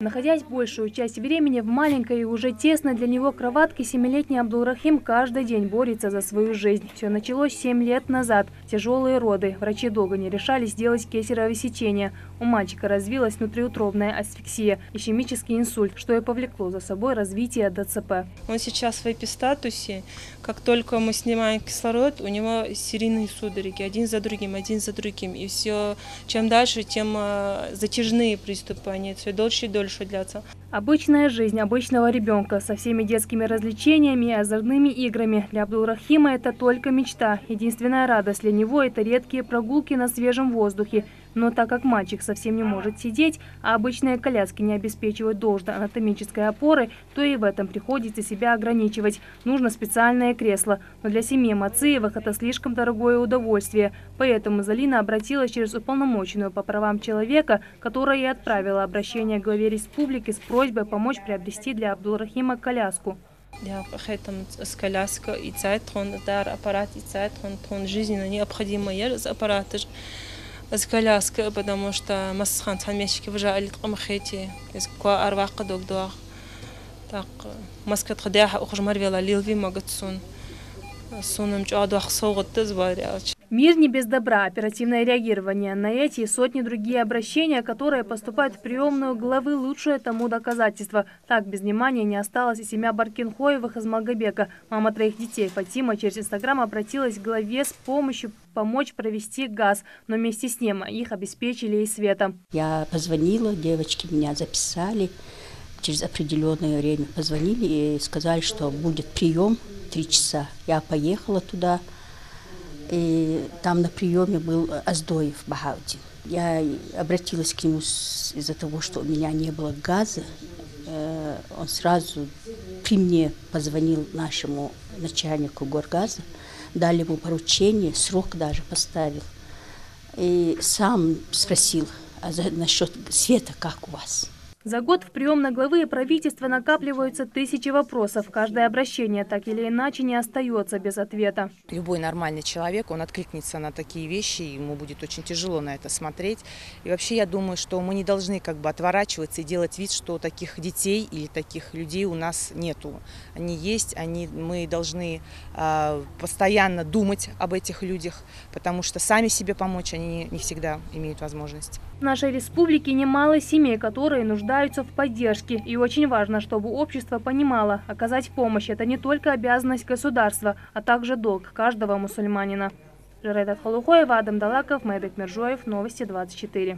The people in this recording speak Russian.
Находясь большую часть времени в маленькой и уже тесной для него кроватке, 7-летний Абдулрахим каждый день борется за свою жизнь. Все началось 7 лет назад. Тяжелые роды. Врачи долго не решались сделать кесарево сечение. У мальчика развилась внутриутробная асфиксия, ишемический инсульт, что и повлекло за собой развитие ДЦП. Он сейчас в эпистатусе. Как только мы снимаем кислород, у него серийные судороги, один за другим. И все, чем дальше, тем затяжные приступы, они все дольше и дольше длятся. Обычная жизнь обычного ребенка со всеми детскими развлечениями и озорными играми. Для Абдулрахима это только мечта. Единственная радость для него – это редкие прогулки на свежем воздухе. Но так как мальчик совсем не может сидеть, а обычные коляски не обеспечивают должной анатомической опоры, то и в этом приходится себя ограничивать. Нужно специальное кресло. Но для семьи Мациевых это слишком дорогое удовольствие. Поэтому Залина обратилась через уполномоченную по правам человека, которая и отправила обращение к главе республики с просьбой помочь приобрести для Абдулрахима коляску. Я с коляской и аппарат, и жизненно необходимый аппарат. С коляской, потому что масхан хамешки вжали тқамхети, из ква арвака догдуах. Так маскат ходяха ухжмарвела лилви магатсун. Сунам чадуах соготты зваряч. Мир не без добра. Оперативное реагирование на эти и сотни другие обращения, которые поступают в приемную главы, лучшее тому доказательство. Так без внимания не осталось и семья Баркинхоевых из Малгобека. Мама 3 детей Фатима через Инстаграм обратилась к главе с помощью помочь провести газ, но вместе с ним их обеспечили и светом. Я позвонила, девочки меня записали. Через определенное время позвонили и сказали, что будет прием 3 часа. Я поехала туда. И там на приеме был Аздоев Бахаудин. Я обратилась к нему из-за того, что у меня не было газа. Он сразу при мне позвонил нашему начальнику горгаза, дали ему поручение, срок даже поставил. И сам спросил, а насчет света как у вас? За год в приемной главы и правительства накапливаются тысячи вопросов. Каждое обращение так или иначе не остается без ответа. Любой нормальный человек, он откликнется на такие вещи, ему будет очень тяжело на это смотреть. И вообще я думаю, что мы не должны отворачиваться и делать вид, что таких детей или таких людей у нас нету. Они есть, мы должны постоянно думать об этих людях, потому что сами себе помочь они не всегда имеют возможность. В нашей республике немало семей, которые нуждаются в поддержке. И очень важно, чтобы общество понимало, оказать помощь – это не только обязанность государства, а также долг каждого мусульманина. Жирайдат Халухоева, Адам Далаков, Медет Мержоев, Новости 24.